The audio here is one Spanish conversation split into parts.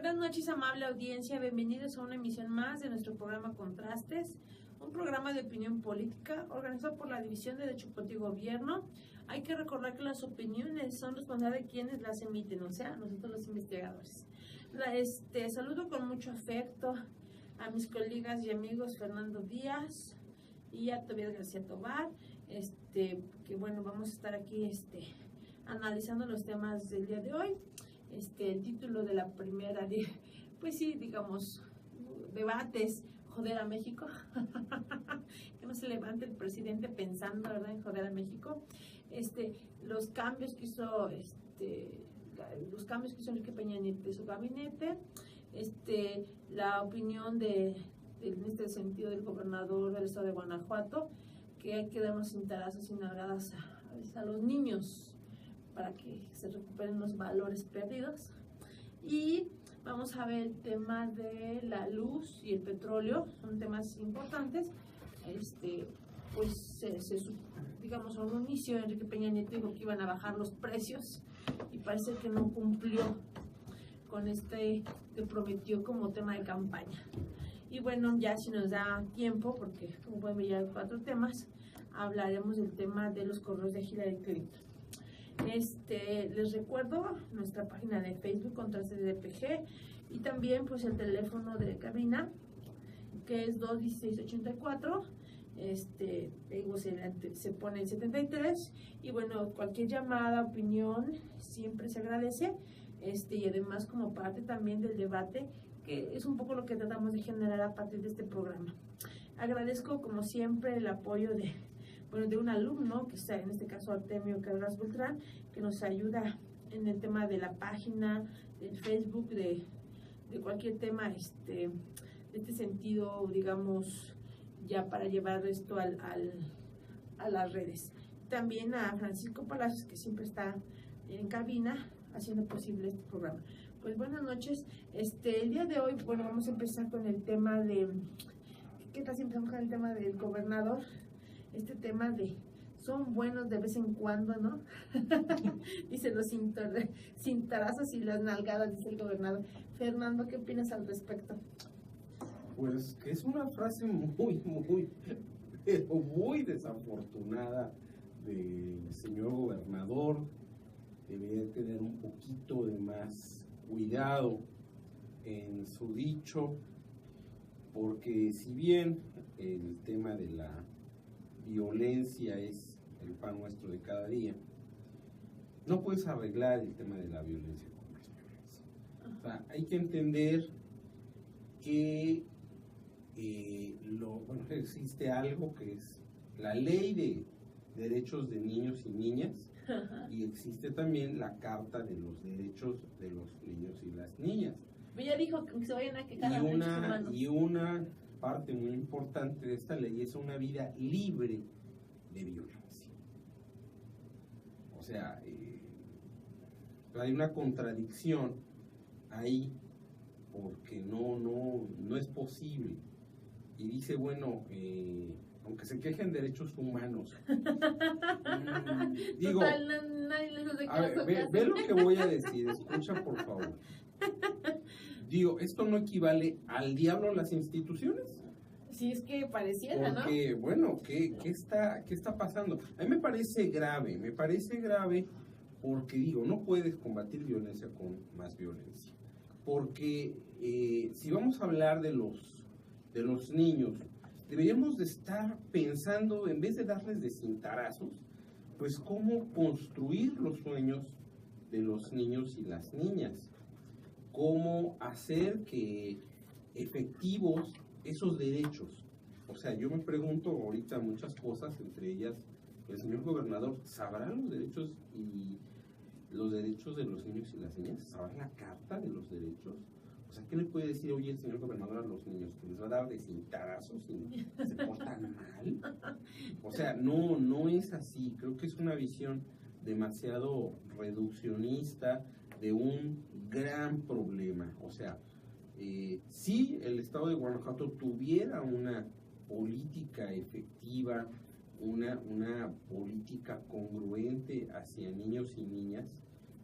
Buenas noches, amable audiencia. Bienvenidos a una emisión más de nuestro programa Contrastes, un programa de opinión política organizado por la División de Derecho Público y Gobierno. Hay que recordar que las opiniones son responsabilidad de quienes las emiten, o sea, nosotros los investigadores. Saludo con mucho afecto a mis colegas y amigos Fernando Díaz y a Tobias García Tobar, que bueno, vamos a estar aquí analizando los temas del día de hoy. El título de la primera, pues sí, digamos, debates, joder a México, que no se levante el presidente pensando, ¿verdad?, en joder a México. Los cambios que hizo, Enrique Peña Nieto de su gabinete, la opinión en este sentido del gobernador del estado de Guanajuato, que hay que darnos cintarazos y nalgadas a los niños para que se recuperen los valores perdidos. Y vamos a ver el tema de la luz y el petróleo, son temas importantes. Digamos, a un inicio Enrique Peña Nieto dijo que iban a bajar los precios y parece que no cumplió con que prometió como tema de campaña. Y bueno, ya si nos da tiempo, porque como pueden ver ya hay 4 temas, hablaremos del tema de los correos de Hillary Clinton. Les recuerdo nuestra página de Facebook Contrastes de DPG y también pues el teléfono de cabina, que es 216-84, se pone el 73, y bueno, cualquier llamada, opinión siempre se agradece, y además como parte también del debate, que es un poco lo que tratamos de generar a partir de este programa. Agradezco como siempre el apoyo de un alumno, que está en este caso Artemio Carras Beltrán, que nos ayuda en el tema de la página, del Facebook, de cualquier tema, de este sentido, digamos, ya para llevar esto a las redes. También a Francisco Palacios, que siempre está en cabina haciendo posible este programa. Pues buenas noches. El día de hoy, bueno, vamos a empezar con el tema ¿qué tal si empezamos con el tema del gobernador? Tema son buenos de vez en cuando, ¿no? Dice los cintarazos y las nalgadas, dice el gobernador. Fernando, ¿qué opinas al respecto? Pues que es una frase muy desafortunada del señor gobernador. Debería tener un poquito de más cuidado en su dicho, porque si bien el tema de la violencia es el pan nuestro de cada día, no puedes arreglar el tema de la violencia con más violencia. O sea, hay que entender que existe algo que es la ley de derechos de niños y niñas, y existe también la Carta de los Derechos de los Niños y las Niñas. Ella dijo que se vayan a quejar y una parte muy importante de esta ley es una vida libre de violencia. O sea, hay una contradicción ahí, porque no es posible. Y dice, bueno, aunque se quejen derechos humanos, digo, ve lo que voy a decir, escucha por favor. Digo, ¿esto no equivale al diablo a las instituciones? Sí, es que pareciera, ¿no? Porque, bueno, ¿qué está pasando? A mí me parece grave porque digo, no puedes combatir violencia con más violencia. Porque si vamos a hablar de los niños, deberíamos de estar pensando, en vez de darles de cintarazos, pues cómo construir los sueños de los niños y las niñas, cómo hacer que efectivos esos derechos. O sea, yo me pregunto ahorita muchas cosas, entre ellas, el señor gobernador, ¿sabrá los derechos de los niños y las niñas? ¿Sabrá la Carta de los Derechos? O sea, ¿qué le puede decir hoy el señor gobernador a los niños? ¿Que les va a dar de cintarazos si se portan mal? O sea, no es así. Creo que es una visión demasiado reduccionista de un gran problema. O sea, si el estado de Guanajuato tuviera una política efectiva, una política congruente hacia niños y niñas,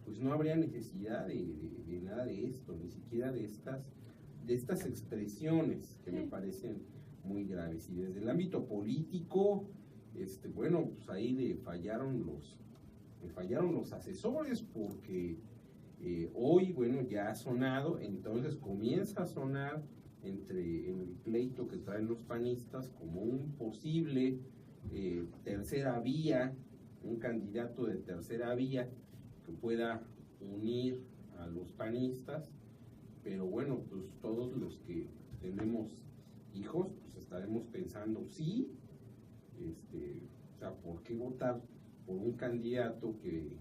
pues no habría necesidad de nada de esto, ni siquiera de estas expresiones que me parecen muy graves. Y desde el ámbito político, bueno, pues ahí le fallaron los asesores, porque hoy, bueno, ya ha sonado, entonces comienza a sonar en el pleito que traen los panistas como un posible tercera vía, un candidato de tercera vía que pueda unir a los panistas. Pero bueno, pues todos los que tenemos hijos, pues estaremos pensando, sí, o sea, ¿por qué votar por un candidato que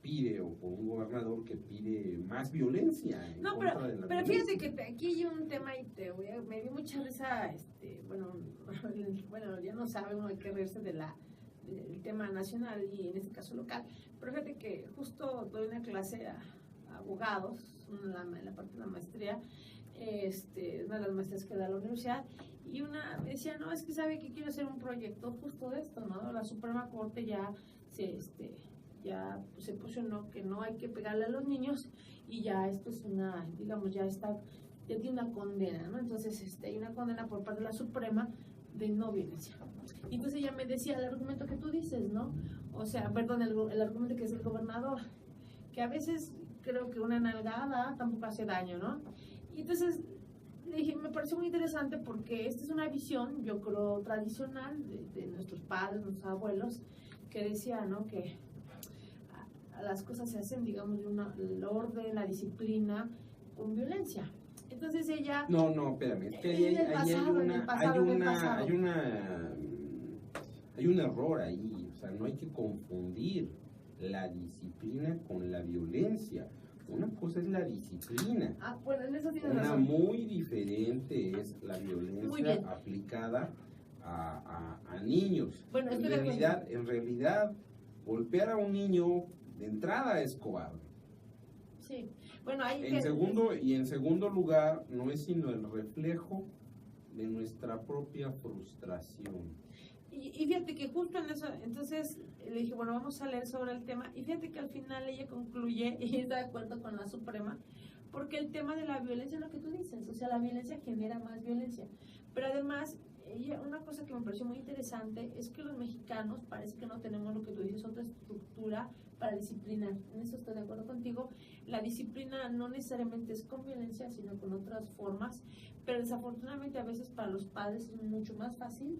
pide, o por un gobernador que pide más violencia en contra de la pero violencia? Fíjate que aquí hay un tema y me dio mucha risa, bueno, ya no sabe uno de qué reírse del tema nacional y en este caso local, pero fíjate que justo doy una clase a abogados en la parte de la maestría, una de las maestrías que da la universidad, y una me decía, no, es que sabe que quiero hacer un proyecto justo de esto, ¿no? La Suprema Corte ya se posicionó que no hay que pegarle a los niños, y ya esto es digamos, ya tiene una condena, ¿no? Entonces, hay una condena por parte de la Suprema de no violencia. Y entonces ella me decía el argumento que tú dices, ¿no? O sea, perdón, el argumento que es el gobernador, que a veces creo que una nalgada tampoco hace daño, ¿no? Y entonces le dije, me pareció muy interesante porque esta es una visión, yo creo, tradicional de nuestros padres, nuestros abuelos, que decía, ¿no? Que las cosas se hacen, digamos, el orden, la disciplina, con violencia. Entonces ella... No, espérame, es que hay un error ahí, o sea, no hay que confundir la disciplina con la violencia. Una cosa es la disciplina. Bueno, en eso tienes Una razón. muy diferente es la violencia aplicada a niños. Bueno, en realidad, golpear a un niño de entrada es cobarde. Sí. Bueno, en segundo lugar, no es sino el reflejo de nuestra propia frustración. Y fíjate que justo en eso, entonces le dije, bueno, vamos a leer sobre el tema, y fíjate que al final ella concluye y está de acuerdo con la Suprema, porque el tema de la violencia es lo que tú dices, o sea, la violencia genera más violencia, pero además, una cosa que me pareció muy interesante es que los mexicanos parece que no tenemos lo que tú dices, otra estructura para disciplinar. En eso estoy de acuerdo contigo. La disciplina no necesariamente es con violencia, sino con otras formas, pero desafortunadamente a veces para los padres es mucho más fácil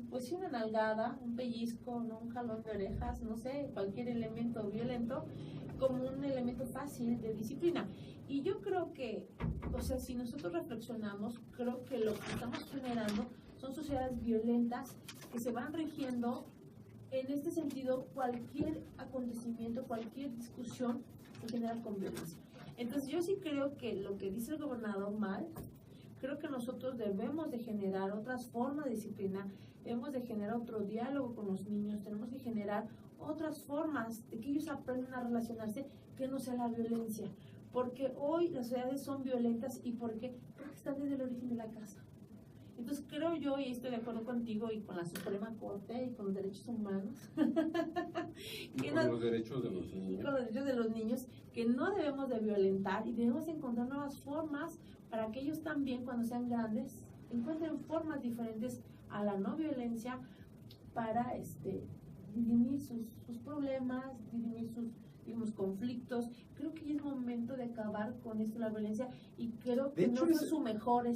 pues sí, una nalgada, un pellizco, ¿no? Un jalón de orejas, no sé, cualquier elemento violento como un elemento fácil de disciplina. Y yo creo que, o sea, si nosotros reflexionamos, creo que lo que estamos generando son sociedades violentas que se van rigiendo en este sentido. Cualquier acontecimiento, cualquier discusión se genera con violencia. Entonces yo sí creo que lo que dice el gobernador mal, creo que nosotros debemos de generar otras formas de disciplina, debemos de generar otro diálogo con los niños, tenemos que generar otras formas de que ellos aprendan a relacionarse que no sea la violencia, porque hoy las sociedades son violentas. ¿Y por qué? Porque están desde el origen de la casa. Entonces creo yo, y estoy de acuerdo contigo y con la Suprema Corte y con los derechos humanos, los derechos de los niños. Con los derechos de los niños, que no debemos de violentar y debemos encontrar nuevas formas para que ellos también, cuando sean grandes, encuentren formas diferentes a la no violencia para dirimir sus problemas, dirimir sus, digamos, conflictos. Creo que ya es momento de acabar con esto, la violencia, y creo que no fue su mejor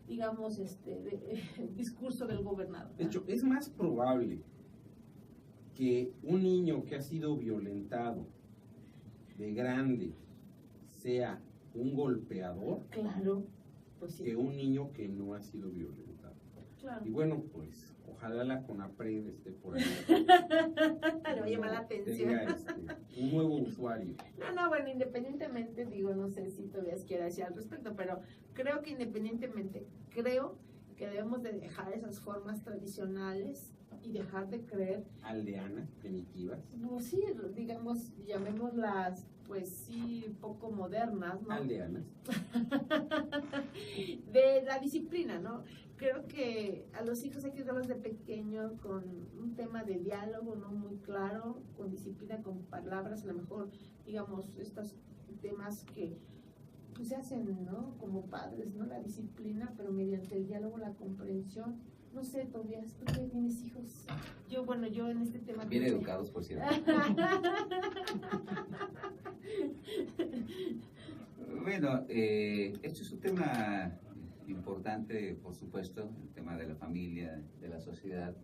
digamos, discurso del gobernador. De hecho, es más probable que un niño que ha sido violentado de grande sea un golpeador, claro, pues sí, que un niño que no ha sido violentado. Claro. Y bueno, pues ojalá la CONAPRED esté por ahí. Le va a llamar la atención. Tenga un nuevo usuario. No, bueno, independientemente, digo, no sé si todavía quiera decir al respecto, pero creo que independientemente, creo que debemos de dejar esas formas tradicionales y dejar de creer. Aldeanas, primitivas. Pues sí, digamos, llamémoslas, pues sí, poco modernas, ¿no? Aldeanas. De la disciplina, ¿no? creo que a los hijos hay que darlos de pequeño con un tema de diálogo, ¿no? Muy claro, con disciplina, con palabras, a lo mejor, digamos, estos temas que pues se hacen, ¿no? Como padres, ¿no? La disciplina, pero mediante el diálogo, la comprensión. No sé, Tobias, tú que tienes hijos. Yo en este tema... Bien educados, por cierto. Bueno, esto es un tema importante, por supuesto, el tema de la familia, de la sociedad.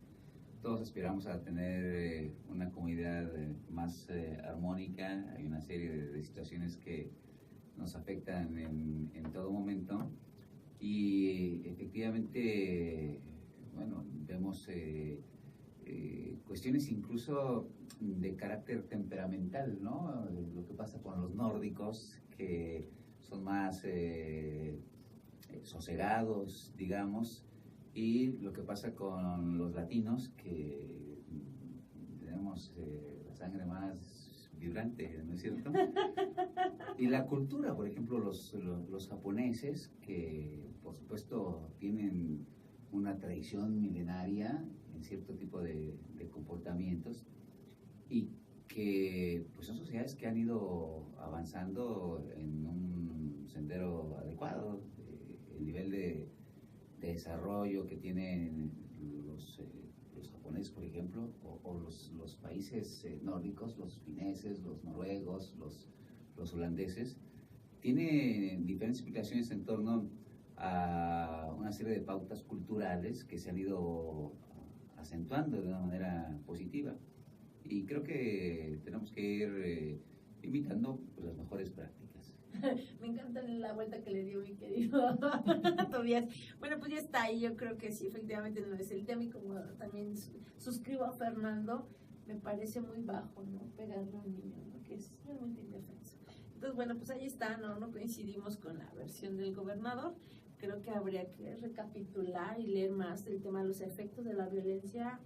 Todos aspiramos a tener una comunidad más armónica. Hay una serie de situaciones que nos afectan en todo momento y efectivamente, bueno, vemos cuestiones incluso de carácter temperamental, ¿no? Lo que pasa con los nórdicos, que son más sosegados, digamos, y lo que pasa con los latinos, que tenemos la sangre más vibrante, ¿no es cierto? Y la cultura, por ejemplo, los japoneses, que por supuesto tienen una tradición milenaria en cierto tipo de comportamientos y que pues son sociedades que han ido avanzando en un sendero adecuado. El nivel de desarrollo que tienen los japoneses, por ejemplo, o los países nórdicos, los fineses, los noruegos, los holandeses, tiene diferentes explicaciones en torno a una serie de pautas culturales que se han ido acentuando de una manera positiva. Y creo que tenemos que ir imitando pues, las mejores prácticas. Me encanta la vuelta que le dio mi querido Tobias. Bueno, pues ya está ahí. Yo creo que sí, efectivamente no es el tema. Y como también suscribo a Fernando, me parece muy bajo, ¿no? Pegarle a un niño, ¿no? Que es realmente indefenso. Entonces, bueno, pues ahí está, ¿no? No coincidimos con la versión del gobernador. Creo que habría que recapitular y leer más el tema de los efectos de la violencia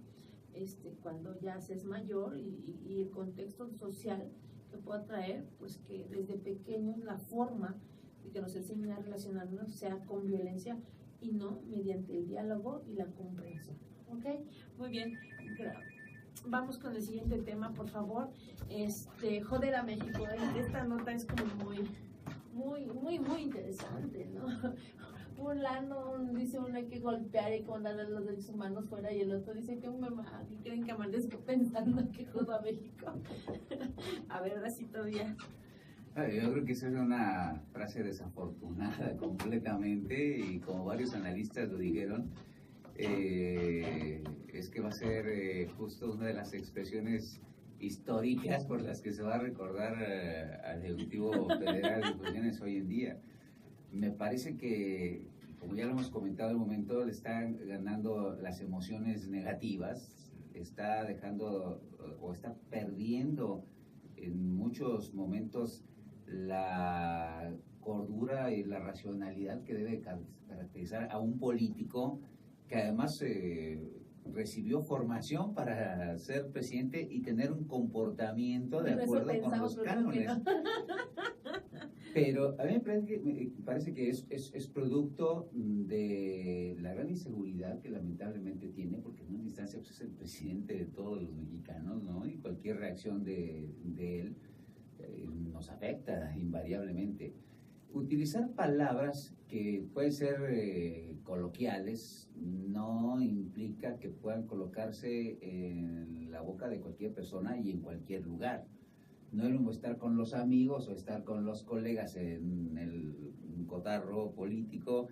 cuando ya se es mayor y el contexto social que pueda traer, pues que desde pequeños la forma de que nos enseñen a relacionarnos sea con violencia y no mediante el diálogo y la comprensión. ¿Ok? Muy bien. Vamos con el siguiente tema, por favor. Joder a México. Esta nota es como muy interesante, ¿no? Burlando, dice uno hay que golpear y mandar a los derechos humanos fuera, y el otro dice que aquí creen que amanezco pensando que joda a México. A ver, ahora sí todavía. Yo creo que esa es una frase desafortunada completamente, y como varios analistas lo dijeron, es que va a ser justo una de las expresiones históricas por las que se va a recordar al Ejecutivo Federal de Cuestiones hoy en día. Me parece que, como ya lo hemos comentado en el momento, le están ganando las emociones negativas, está dejando o está perdiendo en muchos momentos la cordura y la racionalidad que debe caracterizar a un político que además recibió formación para ser presidente y tener un comportamiento de acuerdo con los cánones. Pero a mí me parece que es producto de la gran inseguridad que lamentablemente tiene, porque en una instancia pues, es el presidente de todos los mexicanos, ¿no? Y cualquier reacción de él nos afecta invariablemente. Utilizar palabras que pueden ser coloquiales no implica que puedan colocarse en la boca de cualquier persona y en cualquier lugar. No es lo mismo estar con los amigos o estar con los colegas en un cotarro político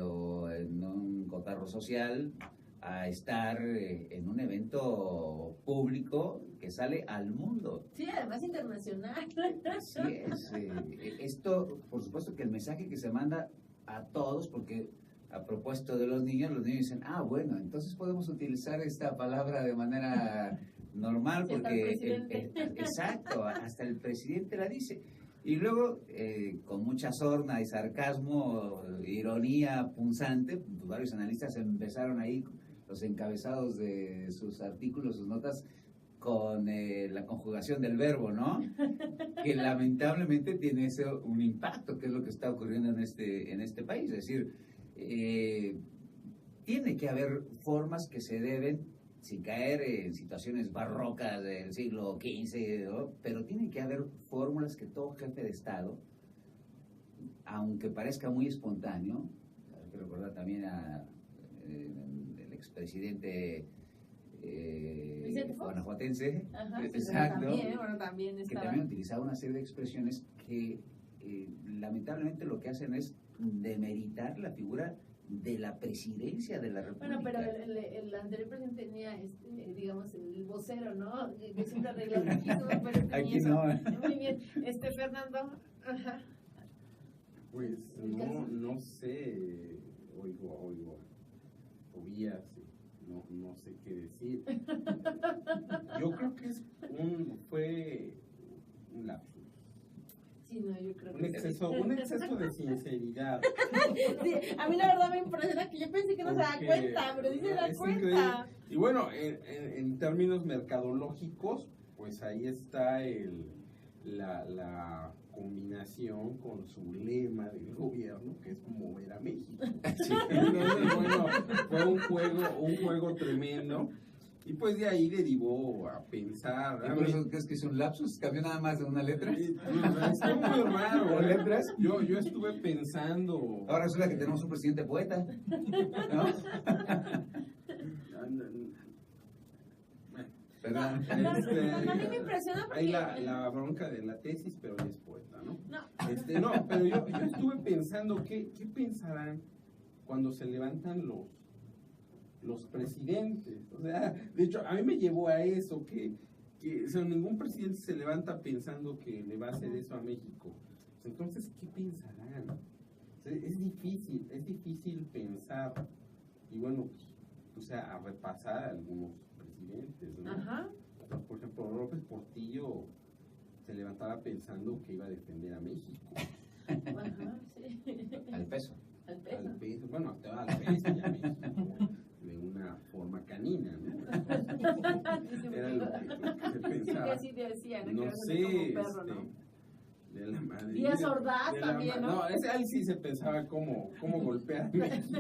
o en un cotarro social a estar en un evento público que sale al mundo. Sí, además internacional. Así es. Esto, por supuesto que el mensaje que se manda a todos, porque a propósito de los niños dicen, bueno, entonces podemos utilizar esta palabra de manera normal, sí, porque exacto, hasta el presidente la dice. Y luego, con mucha sorna y sarcasmo, ironía punzante, pues varios analistas empezaron ahí los encabezados de sus artículos, sus notas, con la conjugación del verbo, ¿no? Que lamentablemente tiene un impacto, que es lo que está ocurriendo en este país. Es decir, tiene que haber formas que se deben, sin caer en situaciones barrocas del siglo XV, ¿no? Pero tiene que haber fórmulas que todo jefe de Estado, aunque parezca muy espontáneo, hay que recordar también el expresidente guanajuatense, Ajá, sí, exacto, también que estaba. también utilizaba una serie de expresiones que lamentablemente lo que hacen es demeritar la figura de la presidencia de la República. Bueno, pero el anterior presidente tenía, digamos, el vocero, ¿no? Que siempre arregla muchísimo, pero tenía Aquí eso. no. Muy bien. Fernando, ajá. Pues no sé, oigo, Tobías, no sé qué decir. Yo creo que fue un lapsus. Sí, no, yo creo Un que exceso de sinceridad. sí, a mí la verdad me impresiona que yo pensé que no se da Porque cuenta, pero sí se da es cuenta. increíble. Y bueno, en términos mercadológicos, pues ahí está la combinación con su lema del gobierno, que es mover a México. Sí. Entonces, bueno, fue un juego tremendo. Y pues de ahí derivó a pensar. ¿Y por eso crees que es un lapsus? ¿Cambió nada más de una letra? Está muy raro. ¿O letras? Yo estuve pensando. Ahora resulta que tenemos un presidente poeta, ¿no? Perdón. No, a mí me impresiona porque... Hay la bronca de la tesis, pero ella es poeta, ¿no? No. No, pero yo estuve pensando, ¿qué pensarán cuando se levantan los presidentes? O sea, de hecho, a mí me llevó a eso, que o sea, ningún presidente se levanta pensando que le va a hacer eso a México. Entonces, ¿qué pensarán? O sea, es difícil pensar. Y bueno, o sea, a repasar a algunos presidentes, ¿no? Ajá. Por ejemplo, López Portillo se levantaba pensando que iba a defender a México. Ajá, sí. Al peso. Al peso. Al peso, bueno, al peso y a México, de una forma canina, ¿no? Era lo que se pensaba. Sí, así decía, ¿no? No Que sé, como perro, ¿no? de la Madrid. Díaz Ordaz también, ¿no? No, ahí sí se pensaba cómo golpear a México.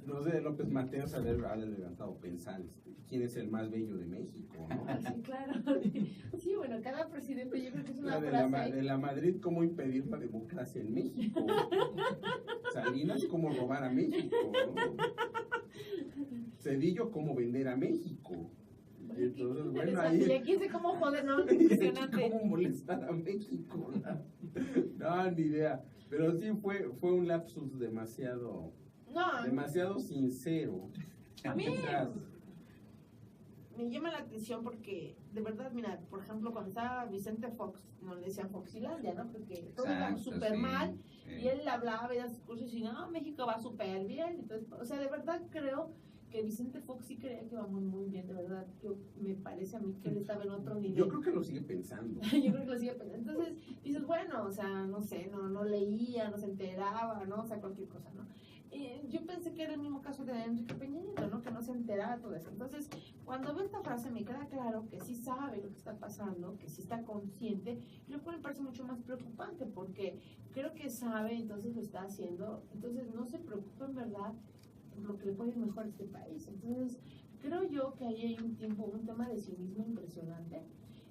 No sé, López Mateos ha levantado pensar quién es el más bello de México, ¿no? Sí, claro. Sí, bueno, cada presidente yo creo que es una De frase. la Madrid, cómo impedir la democracia en México. Salinas, cómo robar a México, ¿no? Cedillo, cómo vender a México. Y entonces, bueno, ahí... Y aquí sé cómo joder, ¿no? Y Impresionante. cómo molestar a México, no, ni idea. Pero sí fue un lapsus demasiado sincero. A mí Quizás. me llama la atención porque, de verdad, mira, por ejemplo, cuando estaba Vicente Fox, no le decían Foxilandia, ¿no? Porque todo iba Exacto, súper sí, mal sí. y él hablaba y daba discursos y no, México va súper bien. Entonces, o sea, de verdad creo que Vicente Fox sí creía que iba muy, muy bien, de verdad. Me parece a mí que él estaba en otro nivel. Yo creo que lo sigue pensando. Yo creo que lo sigue pensando. Entonces, dices, bueno, o sea, no sé, no leía, no se enteraba, ¿no? O sea, cualquier cosa, ¿no? Yo pensé que era el mismo caso de Enrique Peña Nieto, ¿no? Que no se enteraba de todo eso. Entonces, cuando veo esta frase me queda claro que sí sabe lo que está pasando, que sí está consciente, y lo cual me parece mucho más preocupante porque creo que sabe, entonces lo está haciendo, entonces no se preocupa en verdad por lo que le puede ir mejor a este país. Entonces, creo yo que ahí hay un tema de cinismo impresionante.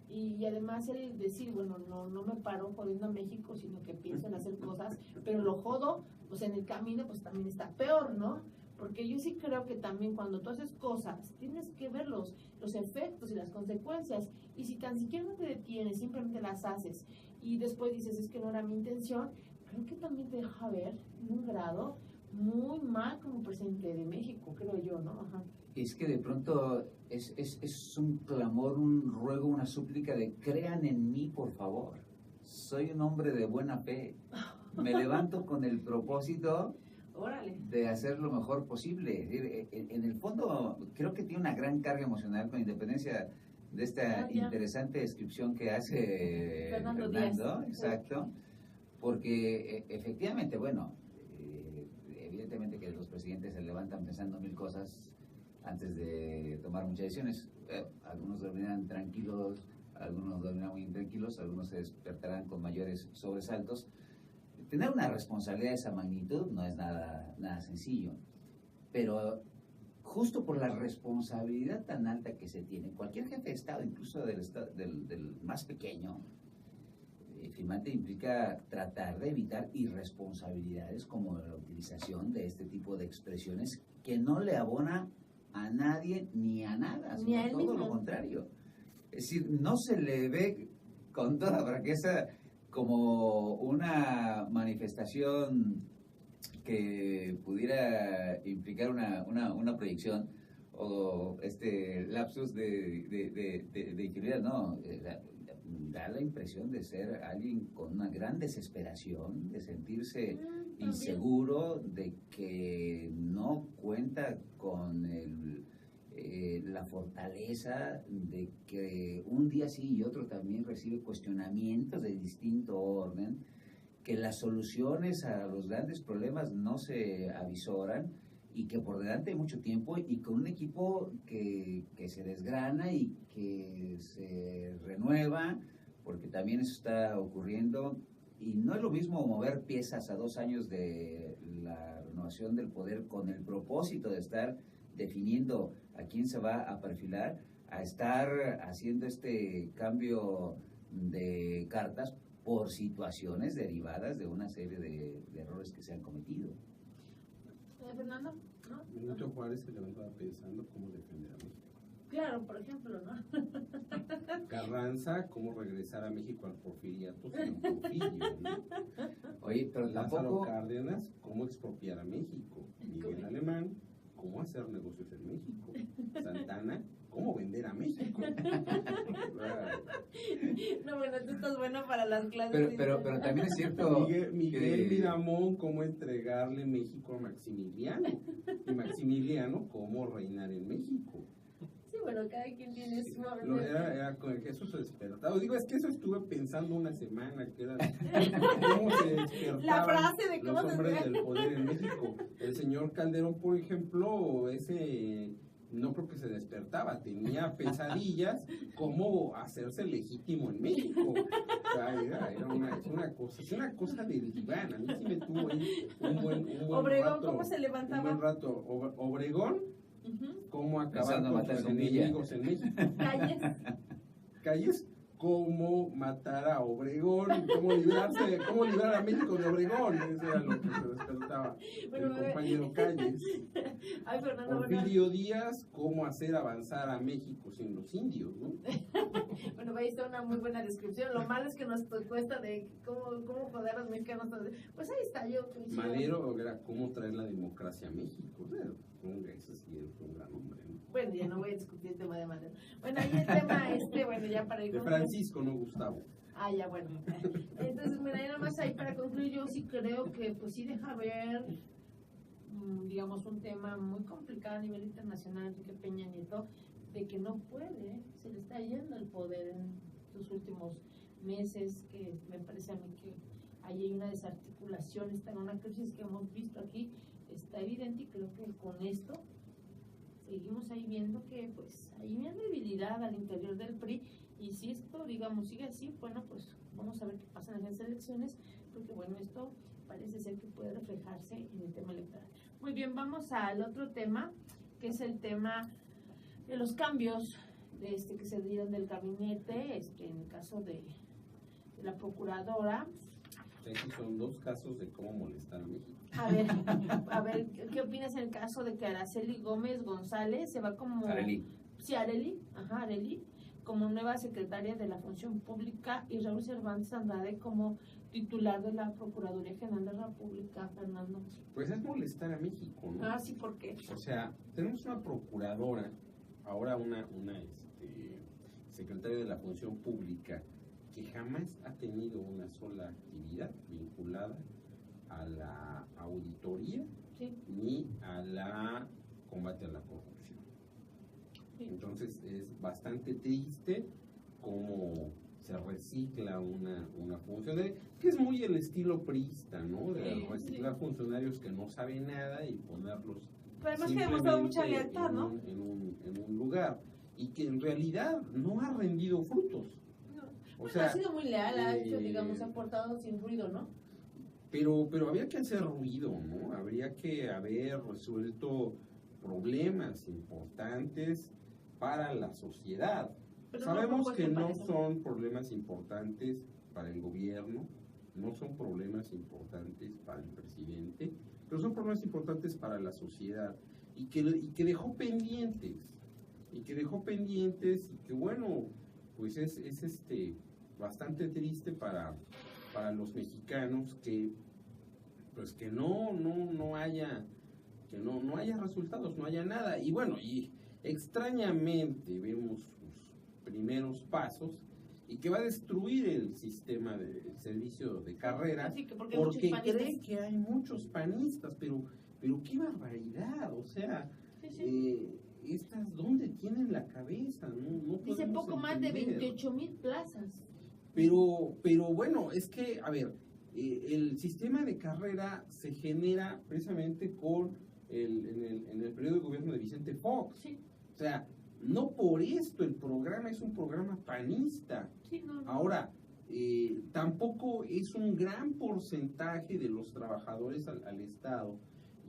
Y además el decir, bueno, no me paro jodiendo a México, sino que pienso en hacer cosas, pero lo jodo, pues en el camino pues también está peor, ¿no? Porque yo sí creo que también cuando tú haces cosas, tienes que ver los efectos y las consecuencias, y si tan siquiera no te detienes, simplemente las haces, y después dices, es que no era mi intención, creo que también te deja ver en un grado muy mal como presidente de México, creo yo, ¿no? Ajá. Es que de pronto es un clamor, un ruego, una súplica de crean en mí, por favor. Soy un hombre de buena fe. Me levanto con el propósito Órale. de hacer lo mejor posible. Es decir, en el fondo, creo que tiene una gran carga emocional, con independencia de esta interesante descripción que hace Fernando Fernando, Díaz. exacto, porque efectivamente, bueno, evidentemente que los presidentes se levantan pensando mil cosas antes de tomar muchas decisiones. Algunos dormirán tranquilos, algunos dormirán muy intranquilos, algunos se despertarán con mayores sobresaltos, tener una responsabilidad de esa magnitud no es nada sencillo, pero justo por la responsabilidad tan alta que se tiene, cualquier jefe de Estado, incluso del más pequeño, firmante implica tratar de evitar irresponsabilidades como la utilización de este tipo de expresiones que no le abona a nadie ni a nada, Ni a sino él todo mismo. lo contrario. Es decir, no se le ve con toda franqueza como una manifestación que pudiera implicar una proyección o lapsus de ingenuidad, no, da la impresión de ser alguien con una gran desesperación, de sentirse inseguro, de que no cuenta con la fortaleza, de que un día sí y otro también recibe cuestionamientos de distinto orden, que las soluciones a los grandes problemas no se avisoran y que por delante hay mucho tiempo y con un equipo que se desgrana y que se renueva, porque también eso está ocurriendo. Y no es lo mismo mover piezas a 2 años de la renovación del poder con el propósito de estar definiendo a quién se va a perfilar, a estar haciendo este cambio de cartas por situaciones derivadas de una serie de errores que se han cometido. Fernando, ¿no? Benito Juárez se levantaba pensando cómo defender a México. Claro, por ejemplo, ¿no? Carranza, cómo regresar a México al porfiriato sin Porfirio, ¿no? Oye, pero Lázaro tampoco... Cárdenas, cómo expropiar a México. Miguel Alemán, cómo hacer negocios en México. Santana, cómo vender a México. No, bueno, tú estás bueno para las clases. Pero también es cierto... Miguel Miramón, cómo entregarle México a Maximiliano. Y Maximiliano, cómo reinar en México. Sí, bueno, cada quien tiene su... Era con el Jesús despertado. Digo, es que eso estuve pensando una semana, que era cómo se despertaban La frase de cómo los se hombres despertaban. del poder en México. El señor Calderón, por ejemplo, no creo que se despertaba, tenía pesadillas cómo hacerse legítimo en México. O sea, era una cosa del diván. A mí sí me tuvo ahí un buen Obregón, rato, ¿cómo se levantaba? Un buen rato. Obregón, cómo acabar Pensando con matar sus con Villa. enemigos en México. Calles. Cómo matar a Obregón, cómo librar a México de Obregón. Eso era lo que se despertaba Bueno, el compañero Calles. Ay, Fernando, bueno. Porfirio Díaz, cómo hacer avanzar a México sin los indios, ¿no? Bueno, ahí está una muy buena descripción. Lo malo es que nos cuesta de cómo joder a los mexicanos. Pues ahí está, yo coincido. Madero era cómo traer la democracia a México. Eso sí fue un gran hombre, ¿no? Bueno, ya no voy a discutir el tema de Madero. Bueno, ahí el tema bueno, ya para ir De Francisco, no Gustavo. Ah, ya, bueno. Entonces, mira, nada más ahí para concluir, yo sí creo que pues sí deja ver, digamos, un tema muy complicado a nivel internacional, Enrique Peña Nieto, de que no puede, se le está yendo el poder en los últimos meses, que me parece a mí que ahí hay una desarticulación, está en una crisis que hemos visto aquí, está evidente y creo que con esto seguimos ahí viendo que pues hay una debilidad al interior del PRI y si esto, digamos, sigue así, bueno, pues vamos a ver qué pasa en las elecciones, porque bueno, esto parece ser que puede reflejarse en el tema electoral. Muy bien, vamos al otro tema, que es el tema de los cambios que se dieron del gabinete, en el caso de la procuradora. Aquí son 2 casos de cómo molestar a México. A ver, ¿qué opinas en el caso de que Araceli Gómez González se va como... Arely. Sí, Arely, como nueva secretaria de la Función Pública y Raúl Cervantes Andrade como titular de la Procuraduría General de la República, Fernando? Pues es molestar a México, ¿no? Ah, sí, ¿por qué? O sea, tenemos una procuradora, ahora una secretaria de la Función Pública, que jamás ha tenido una sola actividad vinculada a la auditoría ni a la combate a la corrupción. Entonces es bastante triste cómo se recicla una función, que es muy el estilo priista, ¿no? De reciclar funcionarios que no saben nada y ponerlos Pero además que ha demostrado mucha simplemente lealtad, ¿no? en un lugar, y que en realidad no ha rendido frutos. O Bueno, sea, ha sido muy leal, ha hecho, digamos, ha portado sin ruido, ¿no? pero había que hacer ruido, ¿no? Habría que haber resuelto problemas importantes para la sociedad. Pero Sabemos no que propuesto para no eso. son problemas importantes para el gobierno, no son problemas importantes para el presidente, pero son problemas importantes para la sociedad y que dejó pendientes, y que bueno, pues es bastante triste para los mexicanos que pues que no haya resultados, no haya nada. Y bueno, y extrañamente vemos sus primeros pasos y que va a destruir el sistema de servicio de carrera Así que porque hay muchos porque panistas. cree que hay muchos panistas, pero qué barbaridad, o sea, Sí. estas, ¿dónde tienen la cabeza? No Dice podemos poco más de entender. 28,000 plazas. Pero bueno, es que, a ver, el sistema de carrera se genera precisamente con en el periodo de gobierno de Vicente Fox. Sí, O sea, no por esto el programa es un programa panista. sí, no. Ahora, tampoco es un gran porcentaje de los trabajadores al Estado.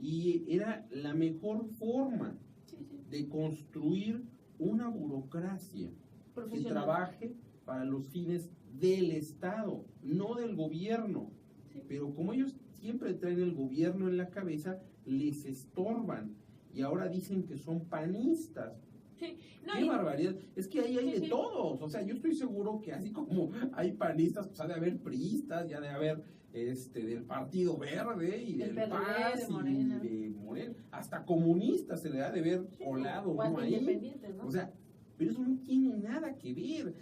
Y era la mejor forma Sí. de construir una burocracia que Profesional. trabaje para los fines del Estado, no del gobierno. Sí. Pero como ellos siempre traen el gobierno en la cabeza, les estorban. Y ahora dicen que son panistas. Sí. No, ¡Qué y- barbaridad! Es que ahí hay Sí, de sí. todos. O sea, yo estoy seguro que así como hay panistas, pues ha de haber priistas, ya de haber del Partido Verde y Del del PRD, PAS de Morena. y de Morena. Hasta comunistas se le ha de ver Sí, colado o uno hasta ahí. independientes, ¿no? O sea, pero eso no tiene nada que ver.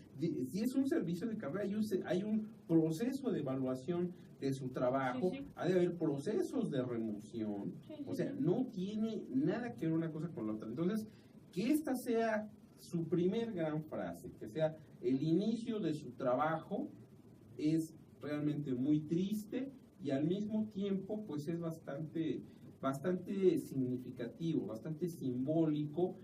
Si es un servicio de carrera, hay un proceso de evaluación de su trabajo, Sí, sí. ha de haber procesos de remoción. Sí, O sí, sea, sí. no tiene nada que ver una cosa con la otra. Entonces, que esta sea su primer gran frase, que sea el inicio de su trabajo, es realmente muy triste y al mismo tiempo pues es bastante significativo, bastante simbólico,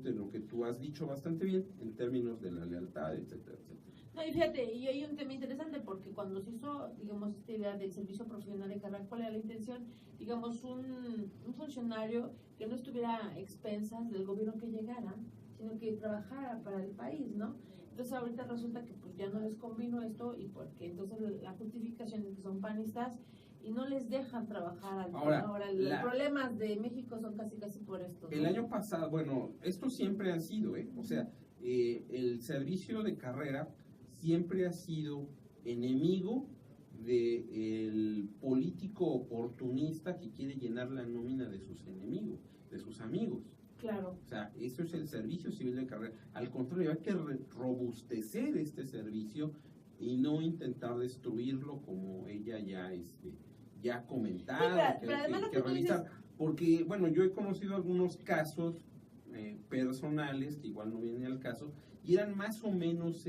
lo que tú has dicho bastante bien en términos de la lealtad, etcétera, etcétera. No, y fíjate, y hay un tema interesante porque cuando se hizo, digamos, esta idea del servicio profesional de carrera, ¿cuál era la intención? Digamos, un funcionario que no estuviera a expensas del gobierno que llegara, sino que trabajara para el país, ¿no? Entonces ahorita resulta que pues ya no les convino esto y porque entonces la justificación es que son panistas y no les dejan trabajar. Ahora, los problemas de México son casi por esto, ¿no? El año pasado, bueno, esto siempre ha sido, o sea, el servicio de carrera siempre ha sido enemigo del político oportunista que quiere llenar la nómina de sus enemigos, de sus amigos. Claro. O sea, eso es el servicio civil de carrera. Al contrario, hay que robustecer este servicio y no intentar destruirlo como ella ya comentaba, Sí, pero además lo que que tú realizar. Porque, bueno, yo he conocido algunos casos personales, que igual no vienen al caso, y eran más o menos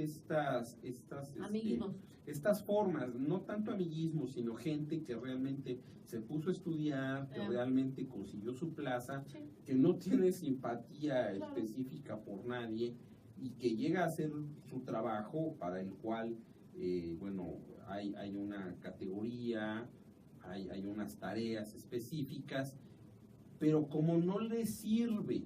Amiguismos. estas formas, no tanto amiguismo, sino gente que realmente se puso a estudiar, que realmente consiguió su plaza, Sí. que no tiene simpatía Claro. específica por nadie y que llega a hacer su trabajo para el cual, bueno, hay una categoría, hay unas tareas específicas, pero como no le sirve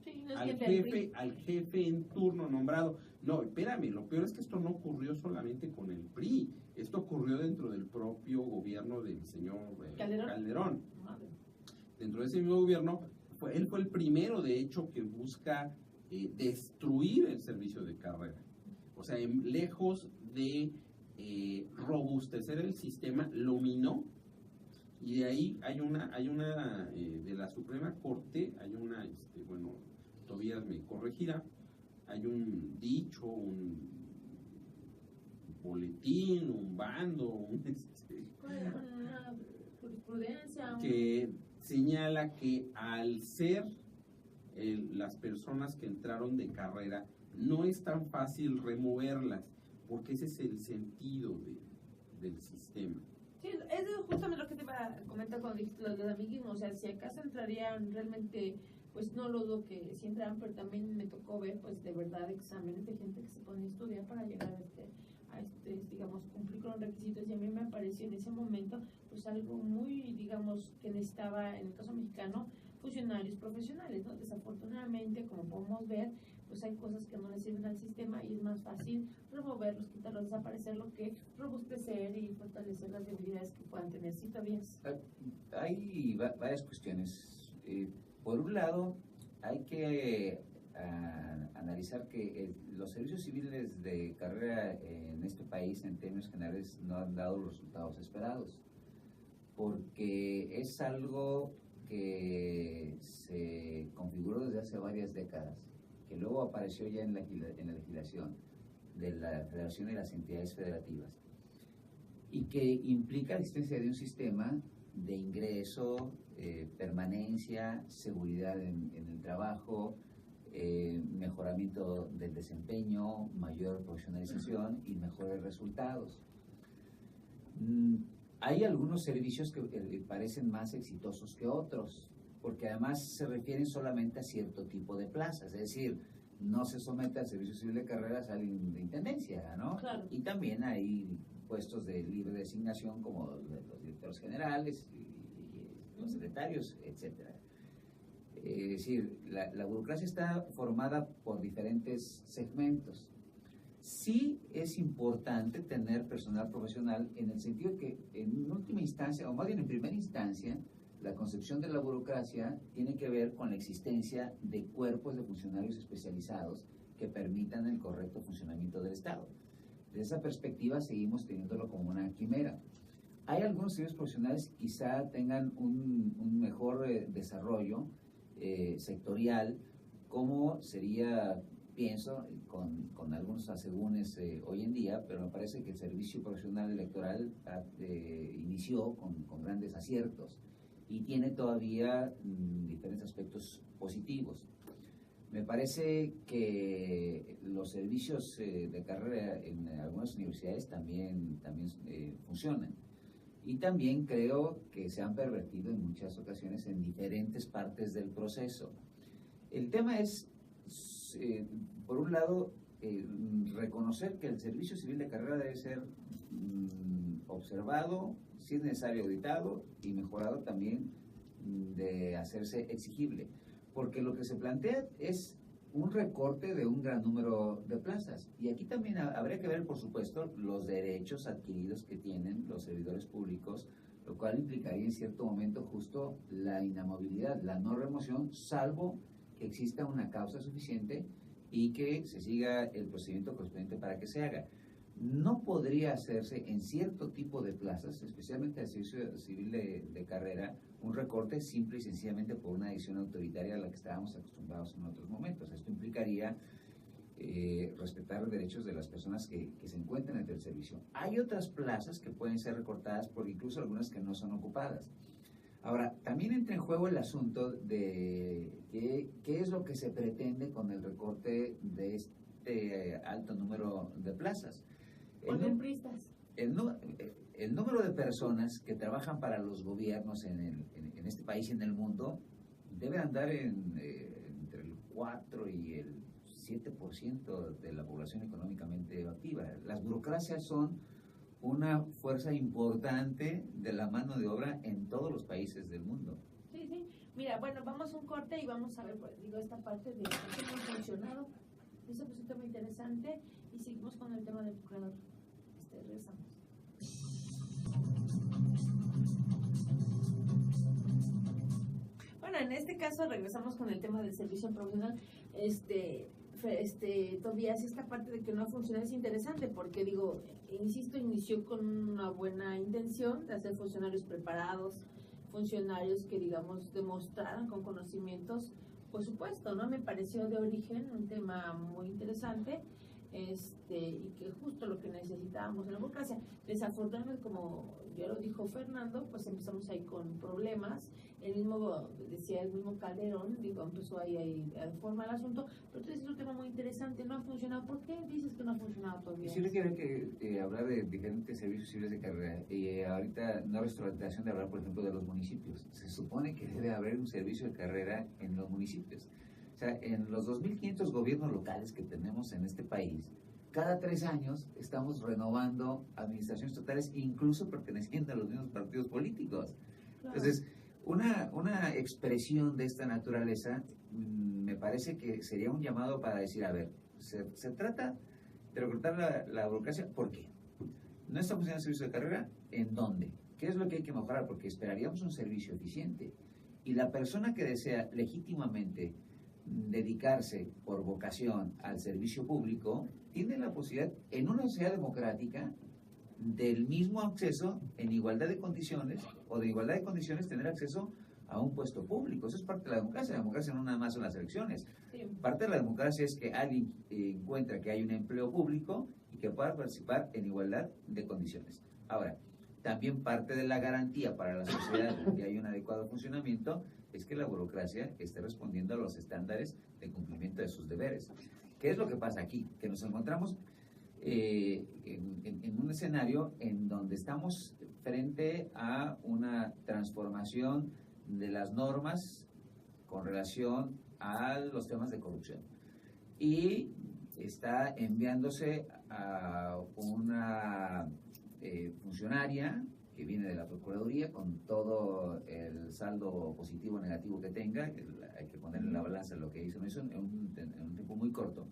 Sí, no es al que te- jefe en turno nombrado. No, espérame, lo peor es que esto no ocurrió solamente con el PRI, esto ocurrió dentro del propio gobierno del señor Calderón. Madre. Dentro de ese mismo gobierno, él fue el primero, de hecho, que busca destruir el servicio de carrera. O sea, lejos de robustecer el sistema, lo minó. Y de ahí hay una de la Suprema Corte, hay una, bueno, Tobías me corregirá, hay un dicho, un boletín, un bando, Una jurisprudencia. que señala que al ser las personas que entraron de carrera, no es tan fácil removerlas, porque ese es el sentido del sistema. Sí, es justamente lo que te iba a comentar cuando dijiste lo del amiguismo. O sea, si acaso entrarían realmente, pues no lo dudo que sí entraran, pero también me tocó ver, pues de verdad, exámenes de gente que se pone a estudiar para llegar a digamos, cumplir con los requisitos, y a mí me pareció en ese momento pues algo muy, digamos, que necesitaba, en el caso mexicano, funcionarios profesionales, ¿no? Desafortunadamente, como podemos ver, pues hay cosas que no le sirven al sistema y es más fácil removerlos, quitarlos, desaparecerlo, que robustecer y fortalecer las debilidades que puedan tener. ¿Sí, Tobías? Hay varias cuestiones. Por un lado, hay que analizar que los servicios civiles de carrera en este país, en términos generales, no han dado los resultados esperados, porque es algo que se configuró desde hace varias décadas, que luego apareció ya en la legislación de la Federación y las entidades federativas, y que implica la existencia de un sistema de ingreso, permanencia, seguridad en el trabajo, mejoramiento del desempeño, mayor profesionalización y mejores resultados. Hay algunos servicios que parecen más exitosos que otros, porque además se refieren solamente a cierto tipo de plazas, es decir, no se somete al servicio civil de carreras a la intendencia, ¿no? Claro. Y también hay puestos de libre designación como los directores generales y los secretarios, etcétera. Es decir, la burocracia está formada por diferentes segmentos. Sí es importante tener personal profesional en el sentido que en última instancia, o más bien en primera instancia, la concepción de la burocracia tiene que ver con la existencia de cuerpos de funcionarios especializados que permitan el correcto funcionamiento del Estado. Desde esa perspectiva seguimos teniéndolo como una quimera. Hay algunos servicios profesionales que quizá tengan un mejor desarrollo sectorial, como sería, pienso, con algunos asegúnes hoy en día, pero me parece que el servicio profesional electoral inició con grandes aciertos y tiene todavía diferentes aspectos positivos. Me parece que los servicios de carrera en algunas universidades también funcionan. Y también creo que se han pervertido en muchas ocasiones en diferentes partes del proceso. El tema es, por un lado, reconocer que el servicio civil de carrera debe ser observado, si es necesario auditado y mejorado también de hacerse exigible. Porque lo que se plantea es un recorte de un gran número de plazas. Y aquí también habría que ver, por supuesto, los derechos adquiridos que tienen los servidores públicos, lo cual implicaría en cierto momento justo la inamovilidad, la no remoción, salvo que exista una causa suficiente y que se siga el procedimiento correspondiente para que se haga. No podría hacerse en cierto tipo de plazas, especialmente el servicio civil de carrera, un recorte simple y sencillamente por una decisión autoritaria a la que estábamos acostumbrados en otros momentos. Esto implicaría respetar los derechos de las personas que se encuentran en el servicio. Hay otras plazas que pueden ser recortadas por incluso algunas que no son ocupadas. Ahora, también entra en juego el asunto de qué es lo que se pretende con el recorte de este alto número de plazas. El número de personas que trabajan para los gobiernos en este país y en el mundo debe andar entre el 4 y el 7% de la población económicamente activa. Las burocracias son una fuerza importante de la mano de obra en todos los países del mundo. Sí, sí. Mira, bueno, vamos a un corte y vamos a ver, pues, digo, esta parte de cómo ha funcionado. Eso es un tema interesante y seguimos con el tema del procurador. Regresamos. Bueno, en este caso regresamos con el tema del servicio profesional. Tobías, esta parte de que no ha funcionado es interesante porque, digo, insisto, inició con una buena intención de hacer funcionarios preparados, funcionarios que, digamos, demostraran con conocimientos, por supuesto, ¿no? Me pareció de origen un tema muy interesante. Y que justo lo que necesitábamos en la burocracia. Desafortunadamente, como ya lo dijo Fernando, pues empezamos ahí con problemas. El mismo Calderón, digo, empezó ahí a formar el asunto, pero entonces es un tema muy interesante, no ha funcionado. ¿Por qué dices que no ha funcionado todavía? Sí, quiero que hablar de diferentes servicios civiles de carrera y ahorita no es la tentación de hablar, por ejemplo, de los municipios. Se supone que debe haber un servicio de carrera en los municipios. O sea, en los 2.500 gobiernos locales que tenemos en este país, cada 3 años estamos renovando administraciones totales, incluso perteneciendo a los mismos partidos políticos. Claro. Entonces, una expresión de esta naturaleza me parece que sería un llamado para decir, a ver, se trata de reclutar la burocracia, ¿por qué? ¿No está funcionando el servicio de carrera? ¿En dónde? ¿Qué es lo que hay que mejorar? Porque esperaríamos un servicio eficiente. Y la persona que desea legítimamente dedicarse por vocación al servicio público tiene la posibilidad, en una sociedad democrática, del mismo acceso en igualdad de condiciones, o de igualdad de condiciones tener acceso a un puesto público. Eso es parte de la democracia. La democracia no nada más son las elecciones. Sí. Parte de la democracia es que alguien encuentra que hay un empleo público y que pueda participar en igualdad de condiciones. Ahora, también parte de la garantía para la sociedad de que hay un adecuado funcionamiento es que la burocracia esté respondiendo a los estándares de cumplimiento de sus deberes. ¿Qué es lo que pasa aquí? Que nos encontramos en un escenario en donde estamos frente a una transformación de las normas con relación a los temas de corrupción. Y está enviándose a una funcionaria que viene de la Procuraduría con todo el saldo positivo o negativo que tenga, hay que poner en la balanza lo que hizo en un tiempo muy corto,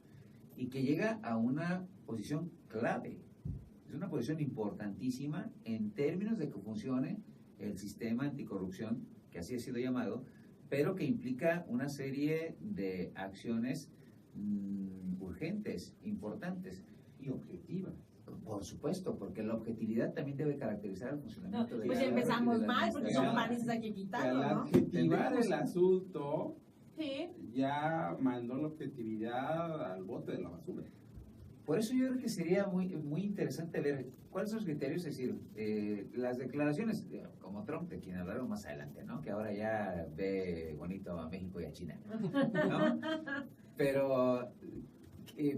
y que llega a una posición clave. Es una posición importantísima en términos de que funcione el sistema anticorrupción, que así ha sido llamado, pero que implica una serie de acciones urgentes, importantes Y objetiva. Por supuesto, porque la objetividad también debe caracterizar el funcionamiento de Pues la empezamos de la mal, porque son administración. países aquí Que quitados, al ¿no? adjetivar Tendremos- el asunto, Sí. ya mandó la objetividad al bote de la basura. Por eso yo creo que sería muy interesante ver cuáles son los criterios, es decir, las declaraciones, como Trump, de quien hablaron más adelante, ¿no? Que ahora ya ve bonito a México y a China, ¿no? Pero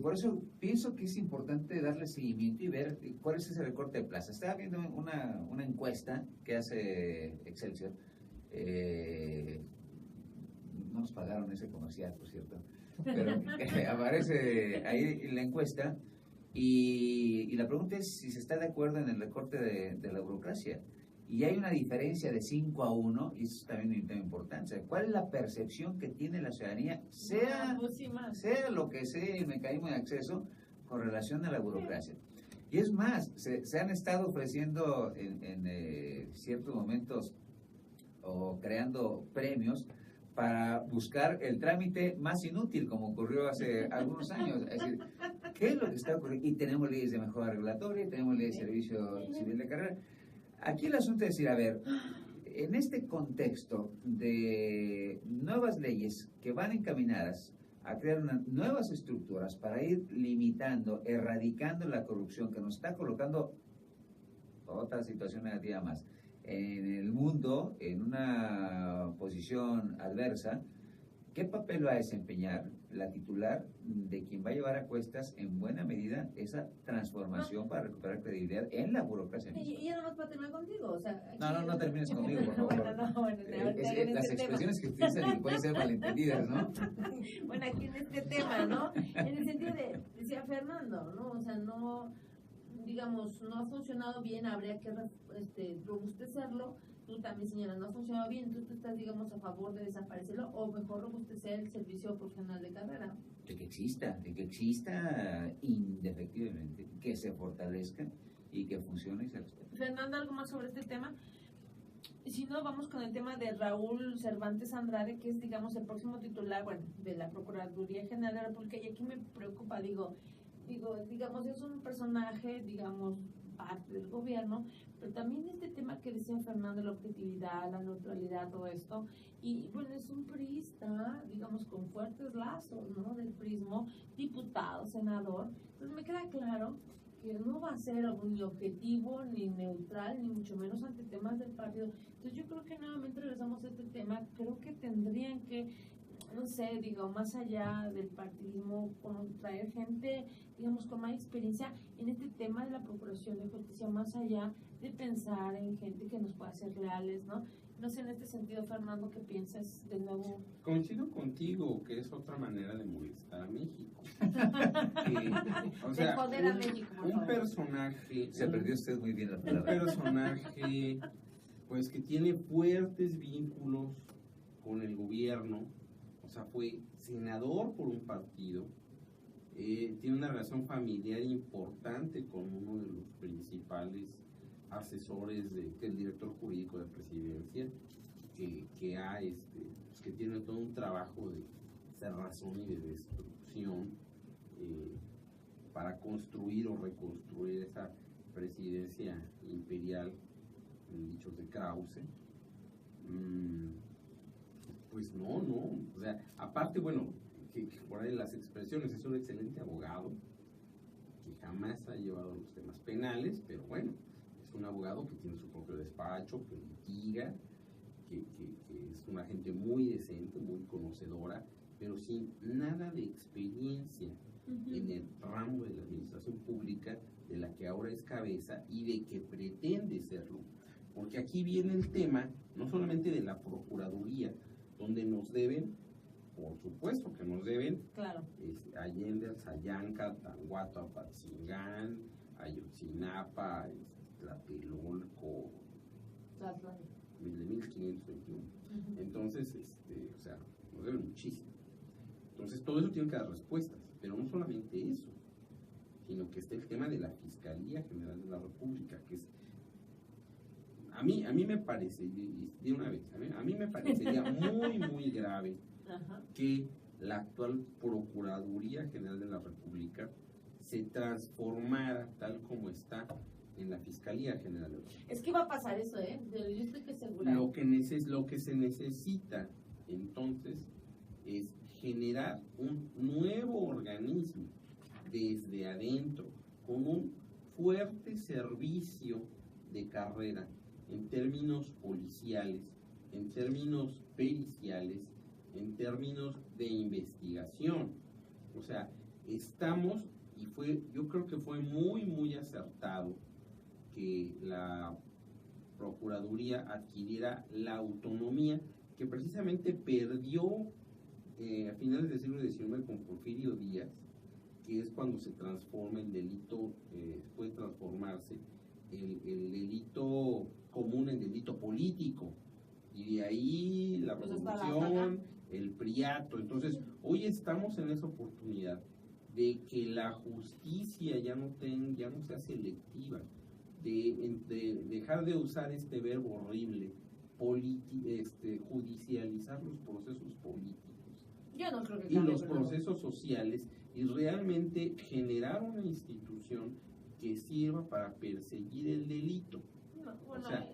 por eso pienso que es importante darle seguimiento y ver cuál es ese recorte de plaza. Estaba viendo una encuesta que hace Excelsior. No nos pagaron ese comercial, por cierto, pero aparece ahí la encuesta y la pregunta es si se está de acuerdo en el recorte de la burocracia. Y hay una diferencia de 5-1, y eso es también un tema importante. ¿Cuál es la percepción que tiene la ciudadanía, sea Pues sí, más. lo que sea el mecanismo de acceso con relación a la burocracia? Y es más, se han estado ofreciendo en ciertos momentos o creando premios para buscar el trámite más inútil, como ocurrió hace algunos años. Es decir, ¿qué es lo que está ocurriendo? Y tenemos leyes de mejora regulatoria, tenemos leyes de servicio civil de carrera. Aquí el asunto es decir, a ver, en este contexto de nuevas leyes que van encaminadas a crear nuevas estructuras para ir limitando, erradicando la corrupción que nos está colocando otra situación negativa más en el mundo, en una posición adversa, ¿qué papel va a desempeñar la titular de quien va a llevar a cuestas en buena medida esa transformación para recuperar credibilidad en la burocracia misma? Y ya nomás para terminar contigo, o sea... aquí- No termines conmigo, por favor. Bueno, no, bueno, en Las este tema. expresiones que utilizan pueden ser malentendidas, ¿no? Bueno, aquí en este tema, ¿no? En el sentido de, decía Fernando, ¿no? O sea, no, digamos, no ha funcionado bien, habría que robustecerlo. Tú también señalas, no ha funcionado bien, entonces tú estás, digamos, a favor de desaparecerlo o mejor robustecer el servicio profesional de carrera. De que exista indefectiblemente, que se fortalezca y que funcione y se respete. Fernando, ¿algo más sobre este tema? Y si no, vamos con el tema de Raúl Cervantes Andrade, que es, digamos, el próximo titular, bueno, de la Procuraduría General de la República, y aquí me preocupa, digamos, es un personaje, digamos, parte del gobierno, pero también este tema que decía Fernando, la objetividad, la neutralidad, todo esto, y bueno, es un priista, digamos, con fuertes lazos, ¿no?, del prismo, diputado, senador, entonces me queda claro que no va a ser ni objetivo, ni neutral, ni mucho menos ante temas del partido. Entonces yo creo que nuevamente regresamos a este tema, creo que tendrían que, no sé, digo, más allá del partidismo, como traer gente, digamos, con más experiencia en este tema de la procuración de justicia, más allá de pensar en gente que nos pueda ser leales, ¿no? No sé en este sentido, Fernando, ¿qué piensas de nuevo? Coincido contigo que es otra manera de molestar a México. O De sea, poder a México, por un favor. personaje, Se aprendió usted muy bien la un palabra. personaje, pues que tiene fuertes vínculos con el gobierno, o sea, fue senador por un partido, tiene una relación familiar importante con uno de los principales asesores que el director jurídico de presidencia, pues, que tiene todo un trabajo de cerrazón y de destrucción para construir o reconstruir esa presidencia imperial, en dichos de Krause. Pues no, o sea, aparte, bueno, que por ahí las expresiones, es un excelente abogado que jamás ha llevado los temas penales, pero bueno, es un abogado que tiene su propio despacho, que litiga, que es una gente muy decente, muy conocedora, pero sin nada de experiencia en el ramo de la administración pública de la que ahora es cabeza y de que pretende serlo. Porque aquí viene el tema, no solamente de la Procuraduría, donde nos deben, por supuesto que nos deben, Claro. Allende, Alzayanca, Tanguato, Apatzingán, Ayotzinapa, Tlatelolco, de 1521. Entonces, o sea, nos deben muchísimo. Entonces, todo eso tiene que dar respuestas, pero no solamente eso, sino que está el tema de la Fiscalía General de la República, que es, a mí me parece, y de una vez, a mí me parecería muy grave que la actual Procuraduría General de la República se transformara tal como está en la Fiscalía General de la República. Es que va a pasar eso, ¿eh? Yo estoy que segura. Lo que se necesita entonces es generar un nuevo organismo desde adentro, con un fuerte servicio de carrera en términos policiales, en términos periciales, en términos de investigación. O sea, yo creo que fue muy acertado que la Procuraduría adquiriera la autonomía que precisamente perdió a finales del siglo XIX con Porfirio Díaz, que es cuando se transforma el delito, puede transformarse el delito común en delito político, y de ahí la revolución, el priato. Entonces, hoy estamos en esa oportunidad de que la justicia ya no sea selectiva, de dejar de usar este verbo horrible, judicializar los procesos políticos. Yo no creo que y los procesos sociales, y realmente generar una institución que sirva para perseguir el delito. Bueno, o sea,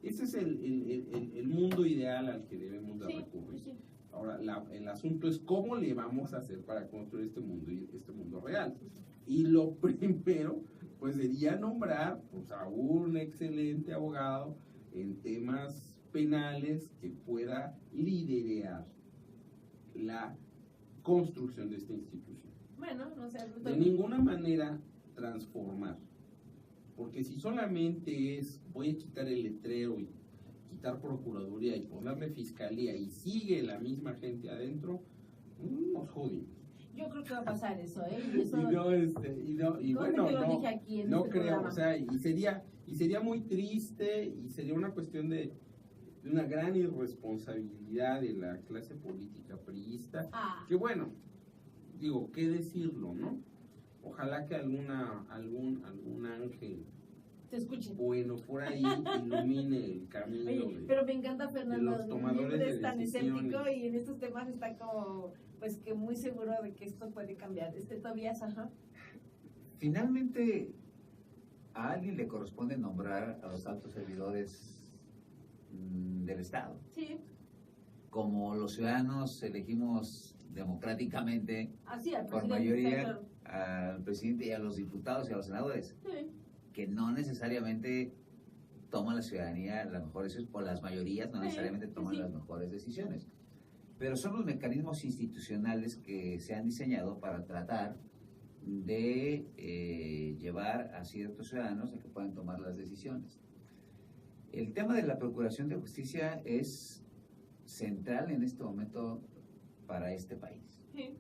ese es el mundo ideal al que debemos de recurrir. Sí. Ahora, el asunto es cómo le vamos a hacer para construir este mundo real. Y lo primero, pues, sería nombrar, pues, a un excelente abogado en temas penales que pueda liderar la construcción de esta institución. Bueno, no sé. De ninguna manera transformar. Porque si solamente voy a quitar el letrero y quitar procuraduría y ponerle fiscalía y sigue la misma gente adentro, nos jodimos. Yo creo que va a pasar eso, ¿eh? No creo, o sea, y sería muy triste, y sería una cuestión de una gran irresponsabilidad de la clase política priista, que bueno, digo, qué decirlo, ¿no? Ojalá que algún ángel te escuche. Bueno, por ahí ilumine el camino. Oye, pero me encanta, Fernando, de los tomadores de es tan decisiones. escéptico y en estos temas está como, pues, que muy seguro de que esto puede cambiar. Tobías, ajá. Finalmente, a alguien le corresponde nombrar a los altos servidores del Estado. Sí. Como los ciudadanos elegimos democráticamente, Así, por mayoría, al presidente y a los diputados y a los senadores, sí, que no necesariamente toma la ciudadanía las mejores, o las mayorías no necesariamente toman las mejores decisiones. Pero son los mecanismos institucionales que se han diseñado para tratar de llevar a ciertos ciudadanos a que puedan tomar las decisiones. El tema de la Procuración de Justicia es central en este momento para este país. Sí.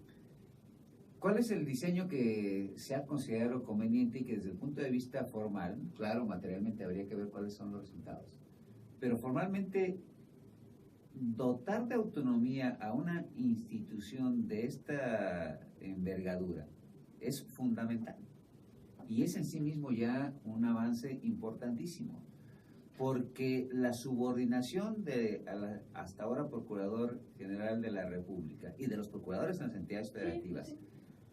¿Cuál es el diseño que se ha considerado conveniente y que desde el punto de vista formal, claro, materialmente habría que ver cuáles son los resultados, pero formalmente dotar de autonomía a una institución de esta envergadura es fundamental y es en sí mismo ya un avance importantísimo, porque la subordinación hasta ahora Procurador General de la República y de los procuradores en las entidades federativas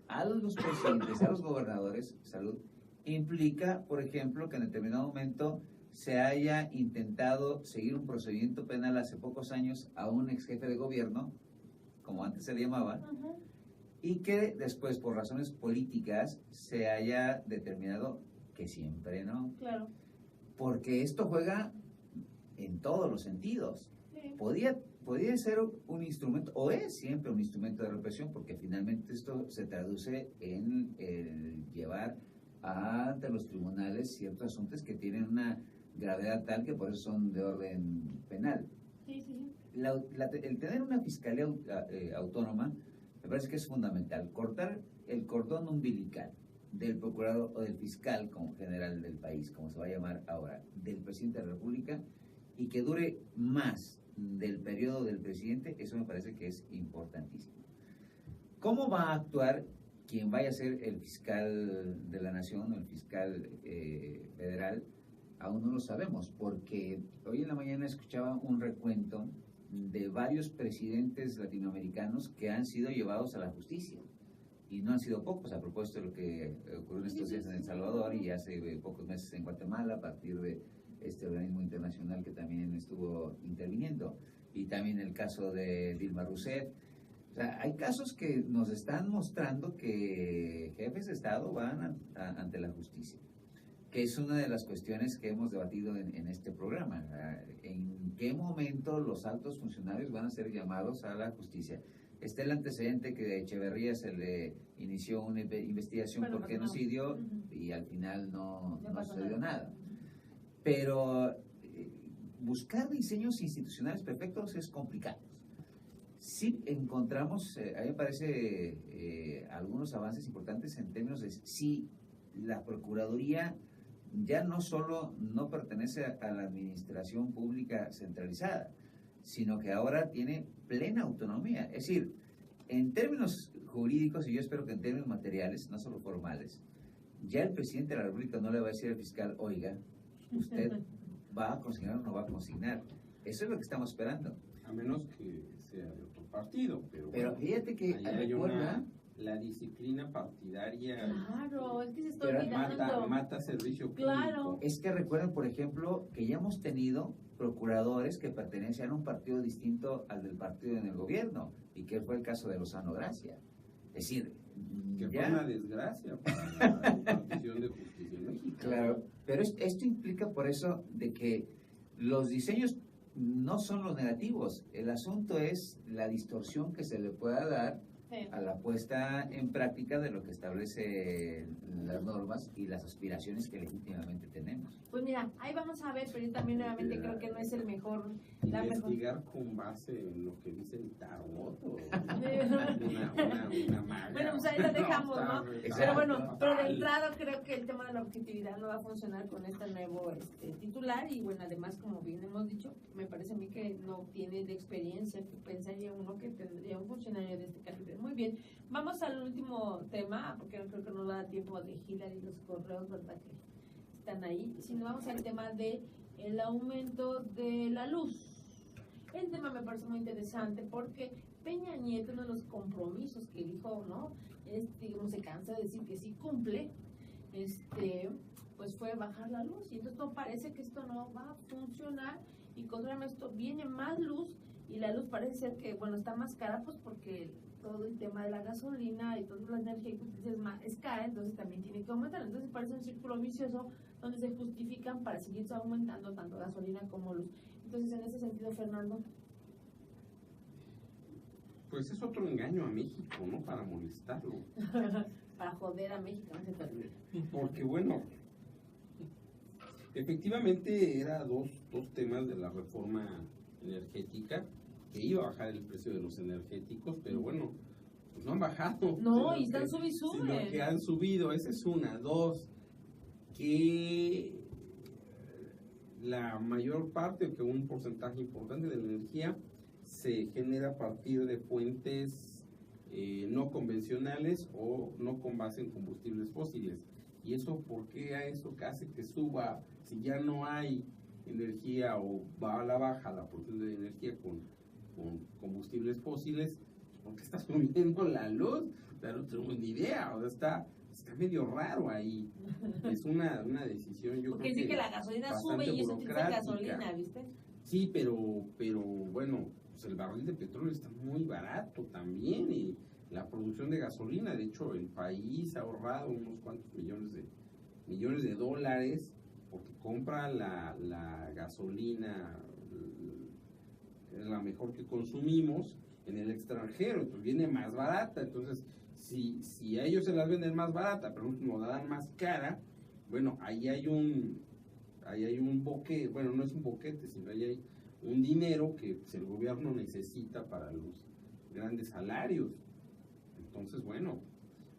a los presidentes, a los gobernadores de salud, implica, por ejemplo, que en determinado momento se haya intentado seguir un procedimiento penal hace pocos años a un ex jefe de gobierno, como antes se le llamaba, y que después, por razones políticas, se haya determinado que siempre no. Claro. Porque esto juega en todos los sentidos. Sí. Podría ser un instrumento, o es siempre un instrumento de represión, porque finalmente esto se traduce en el llevar ante los tribunales ciertos asuntos que tienen una gravedad tal que por eso son de orden penal. Sí, sí, sí. El tener una fiscalía autónoma me parece que es fundamental. Cortar el cordón umbilical del procurador o del fiscal como general del país, como se va a llamar ahora, del presidente de la República, y que dure más del periodo del presidente, eso me parece que es importantísimo. ¿Cómo va a actuar quien vaya a ser el fiscal de la nación o el fiscal federal? Aún no lo sabemos, porque hoy en la mañana escuchaba un recuento de varios presidentes latinoamericanos que han sido llevados a la justicia. Y no han sido pocos, a propósito de lo que ocurrió en estos días en El Salvador y hace pocos meses en Guatemala, a partir de este organismo internacional que también estuvo interviniendo. Y también el caso de Dilma Rousseff. O sea, hay casos que nos están mostrando que jefes de Estado van ante la justicia, que es una de las cuestiones que hemos debatido en este programa. ¿En qué momento los altos funcionarios van a ser llamados a la justicia? Está el antecedente que de Echeverría se le inició una investigación por genocidio y al final no sucedió nada. Pero buscar diseños institucionales perfectos es complicado. Sí encontramos, a mí me parece, algunos avances importantes en términos de si la Procuraduría ya no solo no pertenece a la administración pública centralizada, sino que ahora tiene plena autonomía. Es decir, en términos jurídicos, y yo espero que en términos materiales, no solo formales, ya el presidente de la República no le va a decir al fiscal, oiga, usted va a consignar o no va a consignar. Eso es lo que estamos esperando. A menos que sea de otro partido. Pero bueno, fíjate que recuerda la disciplina partidaria. Claro, es que se está olvidando. Mata servicio público. Claro. Es que recuerden, por ejemplo, que ya hemos tenido procuradores que pertenecían a un partido distinto al del partido en el gobierno, y que fue el caso de Lozano Gracia. Es decir, que fue una desgracia para la impartición de justicia en México. Claro, pero esto implica por eso de que los diseños no son los negativos, el asunto es la distorsión que se le pueda dar a la puesta en práctica de lo que establece las normas y las aspiraciones que legítimamente tenemos. Pues mira, ahí vamos a ver, pero yo también nuevamente creo que no es el mejor. Investigar con base en lo que dice el tarot o una maga. Bueno, pues ahí lo dejamos, ¿no? Exacto. Pero bueno, pero de entrada creo que el tema de la objetividad no va a funcionar con este nuevo titular, y bueno, además, como bien hemos dicho, me parece a mí que no tiene de experiencia, que pensaría uno que tendría un funcionario de este calibre. Muy bien, vamos al último tema, porque creo que no da tiempo de girar y los correos, ¿verdad? Que están ahí, sino vamos al tema de el aumento de la luz. El tema me parece muy interesante porque Peña Nieto, uno de los compromisos que dijo, ¿no? Digamos, se cansa de decir que sí cumple, pues fue bajar la luz, y entonces no parece que esto no va a funcionar, y contrariamente esto viene más luz, y la luz parece ser que, bueno, está más cara, pues porque todo el tema de la gasolina y toda la energía es cara, entonces también tiene que aumentar. Entonces parece un círculo vicioso donde se justifican para seguir aumentando tanto gasolina como luz. Entonces, en ese sentido, Fernando. Pues es otro engaño a México, ¿no? Para molestarlo. Para joder a México, no se te olvide. Porque bueno, efectivamente era dos temas de la reforma energética, que iba a bajar el precio de los energéticos, pero bueno, pues no han bajado. No, y están sub y sino suben. que han subido, esa es una. Dos, que la mayor parte, o que un porcentaje importante de la energía se genera a partir de fuentes no convencionales o no con base en combustibles fósiles. ¿Y eso por qué a eso que hace que suba? Si ya no hay energía o va a la baja la producción de energía con combustibles fósiles, ¿por qué está subiendo la luz? O sea, no tengo ni idea, o sea, está medio raro ahí. Es una decisión, yo Porque creo sí que la gasolina sube y eso utiliza gasolina, ¿viste? Sí, pero bueno, pues el barril de petróleo está muy barato también, y la producción de gasolina, de hecho, el país ha ahorrado unos cuantos millones de dólares porque compra la gasolina, es la mejor que consumimos en el extranjero, entonces viene más barata. Entonces, si a ellos se las venden más barata, pero nos la dan más cara, bueno, ahí hay un boquete, bueno, no es un boquete, sino ahí hay un dinero que pues, el gobierno necesita para los grandes salarios. Entonces, bueno,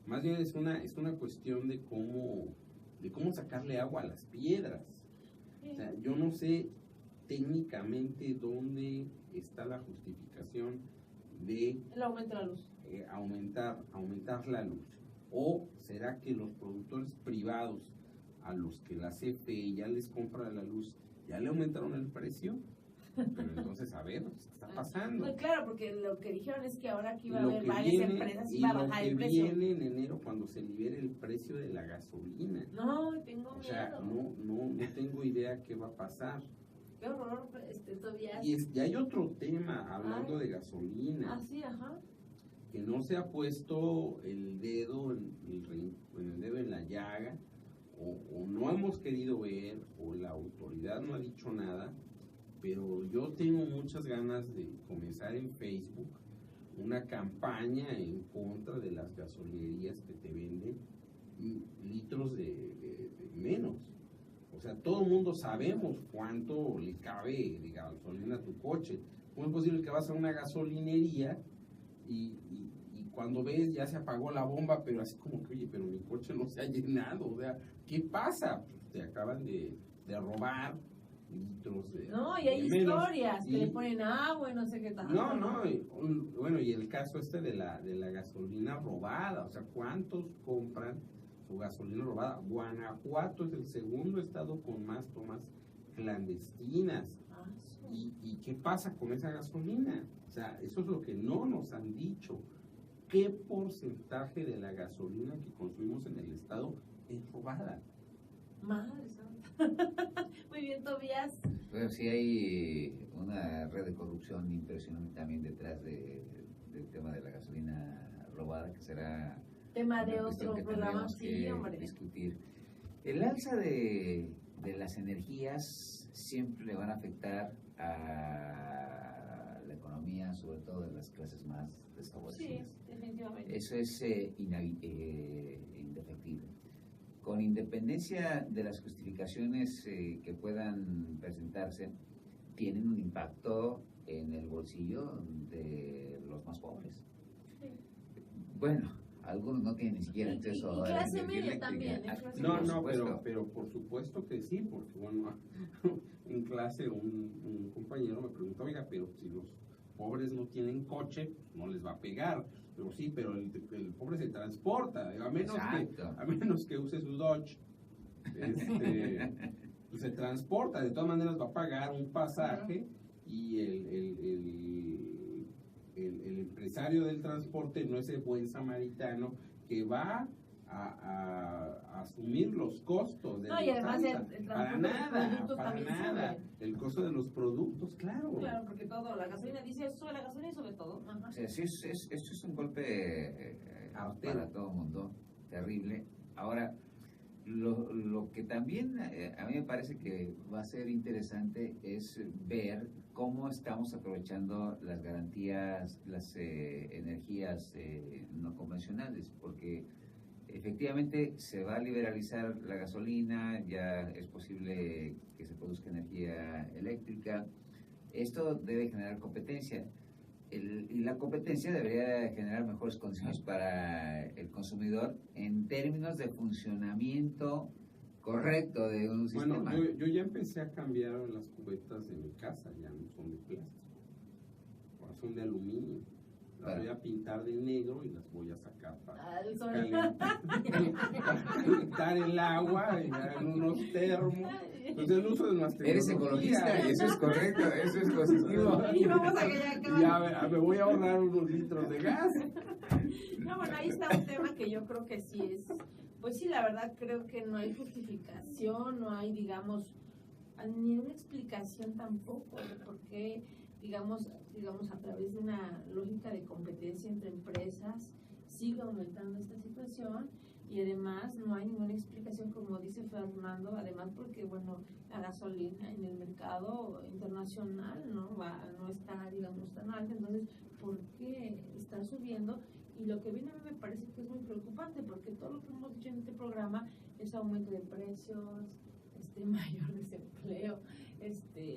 más bien es una cuestión de cómo sacarle agua a las piedras. O sea, yo no sé técnicamente dónde está la justificación de el aumento de la luz. aumentar la luz. ¿O será que los productores privados a los que la CFE ya les compra la luz, ya le aumentaron el precio? Pero entonces, a ver, ¿qué está pasando? Pues claro, porque lo que dijeron es que ahora que iba a Lo haber que varias viene, empresas y iba a lo bajar que el precio. viene en enero cuando se libere el precio de la gasolina. No, tengo O sea, miedo. no tengo idea qué va a pasar. Qué horror, todavía. Y hay otro tema, hablando de gasolina, Ah, sí, ajá. que no se ha puesto el dedo en la llaga, o no hemos querido ver, o la autoridad no ha dicho nada, pero yo tengo muchas ganas de comenzar en Facebook una campaña en contra de las gasolinerías que te venden litros de menos. O sea, todo el mundo sabemos cuánto le cabe de gasolina a tu coche. ¿Cómo es posible que vas a una gasolinería y cuando ves ya se apagó la bomba, pero así como que, oye, pero mi coche no se ha llenado? O sea, ¿qué pasa? Pues te acaban de robar litros de No, y hay de menos, historias que le ponen agua y no sé qué tal. No, bueno, y el caso de la gasolina robada, o sea, ¿cuántos compran su gasolina robada? Guanajuato es el segundo estado con más tomas clandestinas. Ah, ¿Y qué pasa con esa gasolina? O sea, eso es lo que no nos han dicho. ¿Qué porcentaje de la gasolina que consumimos en el estado es robada? Madre santa. Muy bien, Tobías. Pero sí hay una red de corrupción impresionante también detrás del tema de la gasolina robada, que será Tema de una cuestión otro que programa, tendremos sí, que hombre. discutir. El alza de las energías siempre le van a afectar a la economía, sobre todo de las clases más Sí, desfavorecidas. definitivamente. Eso es indefectible. Con independencia de las justificaciones que puedan presentarse, tienen un impacto en el bolsillo de los más pobres. Sí. Bueno, algunos no tienen ni siquiera acceso y a la clase energía media eléctrica. también, Ah, clase sí, No, por no, supuesto. pero por supuesto que sí, porque bueno, en clase un compañero me preguntó, oiga, pero si los pobres no tienen coche, pues no les va a pegar. Pero sí, pero el pobre se transporta, a menos que use su Dodge, pues se transporta, de todas maneras va a pagar un pasaje, y el empresario del transporte no es el buen samaritano que va a asumir los costos de No, y además el para transporte de los productos para también nada, sube. el costo de los productos, claro. Claro, porque todo, la gasolina dice, sube la gasolina y sube todo. Ajá. O sea, sí, esto es un golpe para todo el mundo, terrible. Ahora, lo que también a mí me parece que va a ser interesante es ver cómo estamos aprovechando las garantías, las energías no convencionales, porque Efectivamente, se va a liberalizar la gasolina, ya es posible que se produzca energía eléctrica. Esto debe generar competencia. Y la competencia debería generar mejores condiciones para el consumidor en términos de funcionamiento correcto de un sistema. Bueno, yo ya empecé a cambiar las cubetas de mi casa, ya no son de plástico, ahora son de aluminio. Las voy a pintar de negro y las voy a sacar para calentar el agua en unos termos. Entonces el uso de nuestra Eres ecologista y eso es correcto, eso es positivo. Y vamos a que ya acabamos. Ya me voy a ahorrar unos litros de gas. No, bueno, ahí está un tema que yo creo que sí es, pues sí, la verdad creo que no hay justificación, no hay, digamos, ni una explicación tampoco de por qué, digamos, a través de una lógica de competencia entre empresas, sigue aumentando esta situación. Y además no hay ninguna explicación, como dice Fernando, además porque, bueno, la gasolina en el mercado internacional no está, digamos, tan alta, entonces, ¿por qué está subiendo? Y lo que viene a mí me parece que es muy preocupante, porque todo lo que hemos dicho en este programa es aumento de precios, mayor desempleo,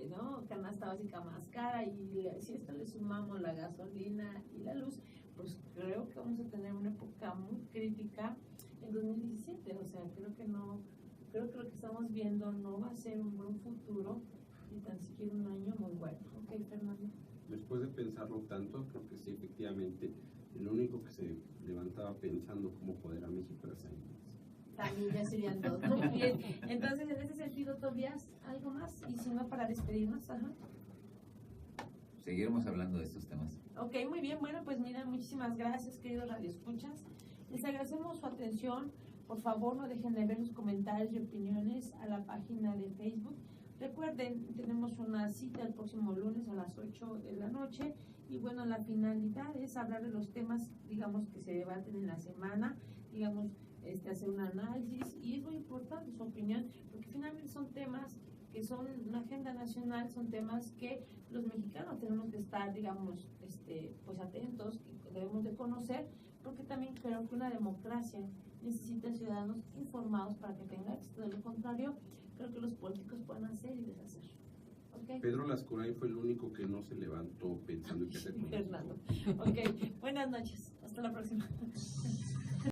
¿no? Canasta básica más cara, y si esto le sumamos la gasolina y la luz, pues creo que vamos a tener una época muy crítica en 2017, o sea, creo que lo que estamos viendo no va a ser un buen futuro, ni tan siquiera un año muy bueno. Ok, Fernando. Después de pensarlo tanto, creo que sí, efectivamente, el único que se levantaba pensando cómo joder a México era Salinas. También ya serían dos. Muy bien. Entonces, en ese sentido, Tobías, ¿algo más? Y si no, para despedirnos, ajá. Seguiremos hablando de estos temas. Ok, muy bien. Bueno, pues mira, muchísimas gracias, queridos radioescuchas. Les agradecemos su atención. Por favor, no dejen de ver sus comentarios y opiniones a la página de Facebook. Recuerden, tenemos una cita el próximo lunes a las 8 de la noche. Y bueno, la finalidad es hablar de los temas, digamos, que se debaten en la semana, digamos, hacer un análisis, y es muy importante su opinión, porque finalmente son temas que son una agenda nacional, son temas que los mexicanos tenemos que estar, digamos, pues atentos, que debemos de conocer, porque también creo que una democracia necesita ciudadanos informados para que tenga éxito. De lo contrario, creo que los políticos pueden hacer y deshacer. ¿Okay? Pedro Lascurain fue el único que no se levantó pensando en qué hacer con Fernando. Ok, buenas noches, hasta la próxima.